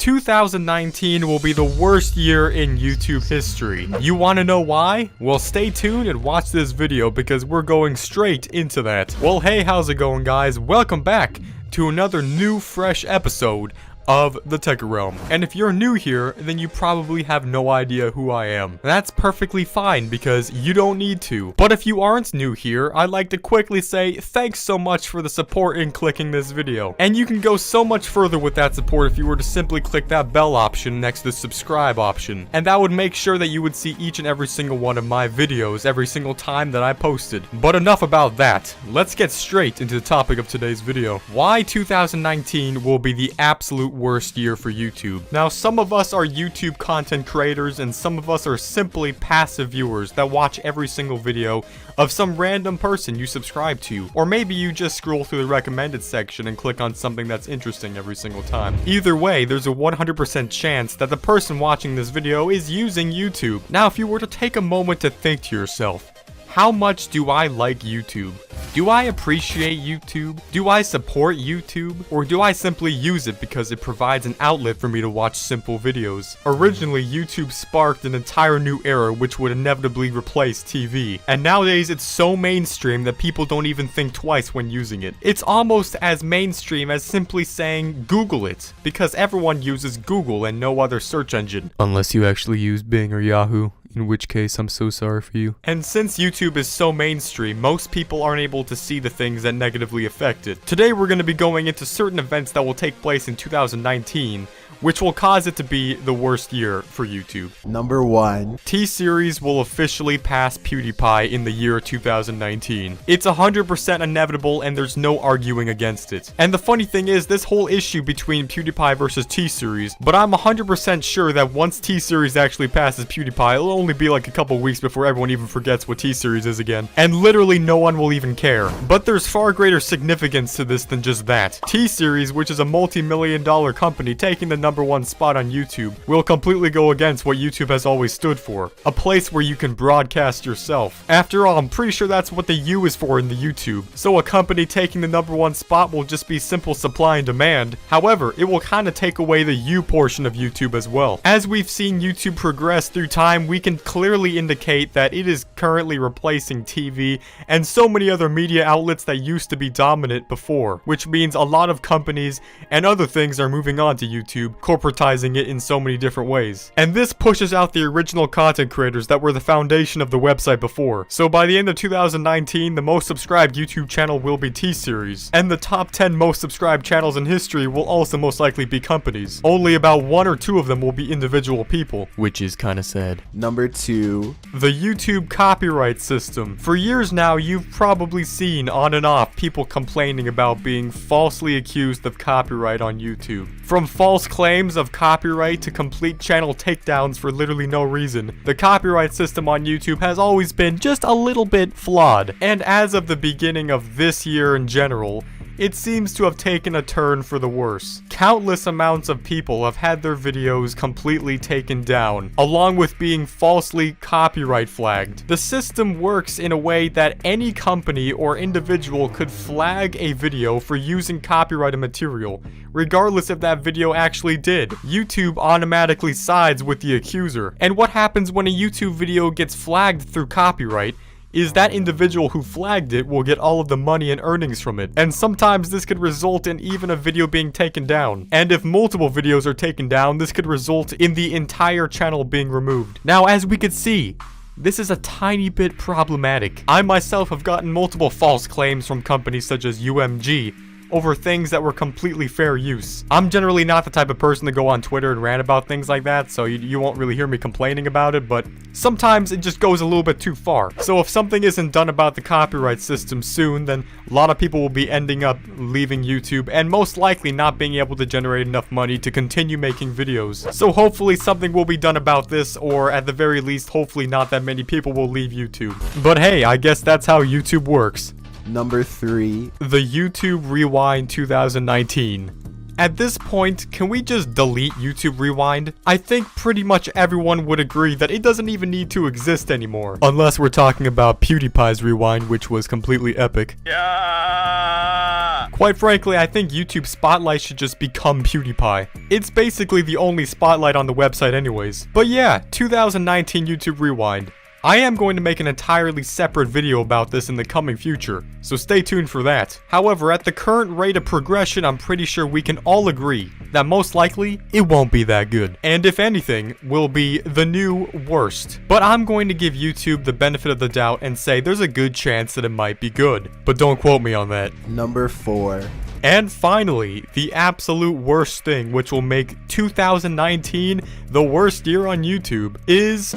2019 will be the worst year in YouTube history. You want to know why? Well, stay tuned and watch this video because we're going straight into that. Well, hey, how's it going, guys? Welcome back to another new, fresh episode of the Thetekkitrealm. And if you're new here, then you probably have no idea who I am. That's perfectly fine because you don't need to. But if you aren't new here, I'd like to quickly say thanks so much for the support in clicking this video. And you can go so much further with that support if you were to simply click that bell option next to the subscribe option. And that would make sure that you would see each and every single one of my videos every single time that I posted. But enough about that. Let's get straight into the topic of today's video. Why 2019 will be the absolute worst year for YouTube. Now, some of us are YouTube content creators and some of us are simply passive viewers that watch every single video of some random person you subscribe to. Or maybe you just scroll through the recommended section and click on something that's interesting every single time. Either way, there's a 100% chance that the person watching this video is using YouTube. Now, if you were to take a moment to think to yourself, how much do I like YouTube? Do I appreciate YouTube? Do I support YouTube? Or do I simply use it because it provides an outlet for me to watch simple videos? Originally, YouTube sparked an entire new era which would inevitably replace TV. And nowadays, it's so mainstream that people don't even think twice when using it. It's almost as mainstream as simply saying Google it, because everyone uses Google and no other search engine. Unless you actually use Bing or Yahoo. In which case, I'm so sorry for you. And since YouTube is so mainstream, most people aren't able to see the things that negatively affect it. Today, we're going to be going into certain events that will take place in 2019, which will cause it to be the worst year for YouTube. Number 1. T-Series will officially pass PewDiePie in the year 2019. It's 100% inevitable and there's no arguing against it. And the funny thing is, this whole issue between PewDiePie versus T-Series, but I'm 100% sure that once T-Series actually passes PewDiePie, it'll only be like a couple weeks before everyone even forgets what T-Series is again. And literally no one will even care. But there's far greater significance to this than just that. T-Series, which is a multi-million-dollar company taking the #1 spot on YouTube, will completely go against what YouTube has always stood for. A place where you can broadcast yourself. After all, I'm pretty sure that's what the U is for in the YouTube. So a company taking the #1 spot will just be simple supply and demand. However, it will kind of take away the U portion of YouTube as well. As we've seen YouTube progress through time, we can clearly indicate that it is currently replacing TV and so many other media outlets that used to be dominant before, which means a lot of companies and other things are moving on to YouTube, corporatizing it in so many different ways. And this pushes out the original content creators that were the foundation of the website before. So by the end of 2019, the most subscribed YouTube channel will be T-Series. And the top 10 most subscribed channels in history will also most likely be companies. Only about 1 or 2 of them will be individual people, which is kinda sad. Number 2. The YouTube copyright system. For years now, you've probably seen on and off people complaining about being falsely accused of copyright on YouTube. From false claims of copyright to complete channel takedowns for literally no reason, the copyright system on YouTube has always been just a little bit flawed. And as of the beginning of this year in general, it seems to have taken a turn for the worse. Countless amounts of people have had their videos completely taken down, along with being falsely copyright flagged. The system works in a way that any company or individual could flag a video for using copyrighted material, regardless if that video actually did. YouTube automatically sides with the accuser. And what happens when a YouTube video gets flagged through copyright is that individual who flagged it will get all of the money and earnings from it. And sometimes this could result in even a video being taken down. And if multiple videos are taken down, this could result in the entire channel being removed. Now, as we could see, this is a tiny bit problematic. I myself have gotten multiple false claims from companies such as UMG over things that were completely fair use. I'm generally not the type of person to go on Twitter and rant about things like that, so you won't really hear me complaining about it, but sometimes it just goes a little bit too far. So if something isn't done about the copyright system soon, then a lot of people will be ending up leaving YouTube and most likely not being able to generate enough money to continue making videos. So hopefully something will be done about this, or at the very least, hopefully not that many people will leave YouTube. But hey, I guess that's how YouTube works. Number 3. The YouTube Rewind 2019. At this point, can we just delete YouTube Rewind? I think pretty much everyone would agree that it doesn't even need to exist anymore. Unless we're talking about PewDiePie's Rewind, which was completely epic. Yeah. Quite frankly, I think YouTube Spotlight should just become PewDiePie. It's basically the only spotlight on the website anyways. But yeah, 2019 YouTube Rewind. I am going to make an entirely separate video about this in the coming future, so stay tuned for that. However, at the current rate of progression, I'm pretty sure we can all agree that most likely, it won't be that good. And if anything, will be the new worst. But I'm going to give YouTube the benefit of the doubt and say there's a good chance that it might be good. But don't quote me on that. Number 4. And finally, the absolute worst thing which will make 2019 the worst year on YouTube is...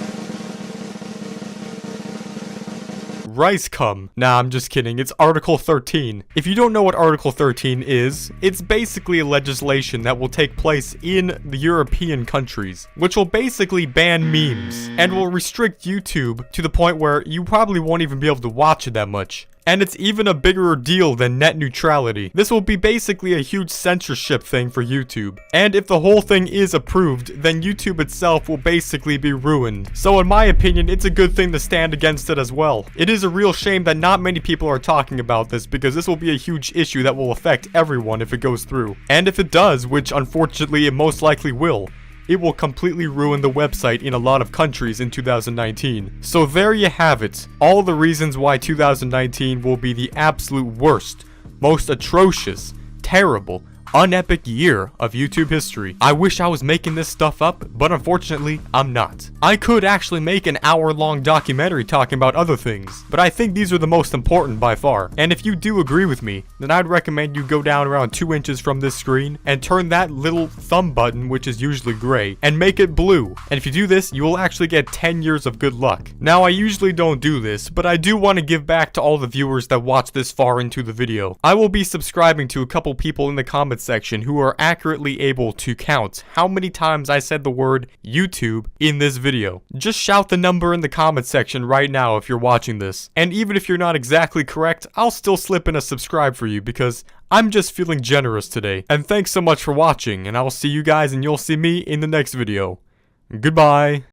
rice cum. Nah, I'm just kidding. It's Article 13. If you don't know what Article 13 is, it's basically a legislation that will take place in the European countries, which will basically ban memes and will restrict YouTube to the point where you probably won't even be able to watch it that much. And it's even a bigger deal than net neutrality. This will be basically a huge censorship thing for YouTube. And if the whole thing is approved, then YouTube itself will basically be ruined. So in my opinion, it's a good thing to stand against it as well. It is a real shame that not many people are talking about this because this will be a huge issue that will affect everyone if it goes through. And if it does, which unfortunately it most likely will, it will completely ruin the website in a lot of countries in 2019. So there you have it. All the reasons why 2019 will be the absolute worst, most atrocious, terrible, unepic year of YouTube history. I wish I was making this stuff up, but unfortunately, I'm not. I could actually make an hour-long documentary talking about other things, but I think these are the most important by far. And if you do agree with me, then I'd recommend you go down around 2 inches from this screen and turn that little thumb button, which is usually gray, and make it blue. And if you do this, you will actually get 10 years of good luck. Now, I usually don't do this, but I do want to give back to all the viewers that watch this far into the video. I will be subscribing to a couple people in the comments section who are accurately able to count how many times I said the word YouTube in this video. Just shout the number in the comment section right now if you're watching this. And even if you're not exactly correct, I'll still slip in a subscribe for you because I'm just feeling generous today. And thanks so much for watching, and I will see you guys and you'll see me in the next video. Goodbye.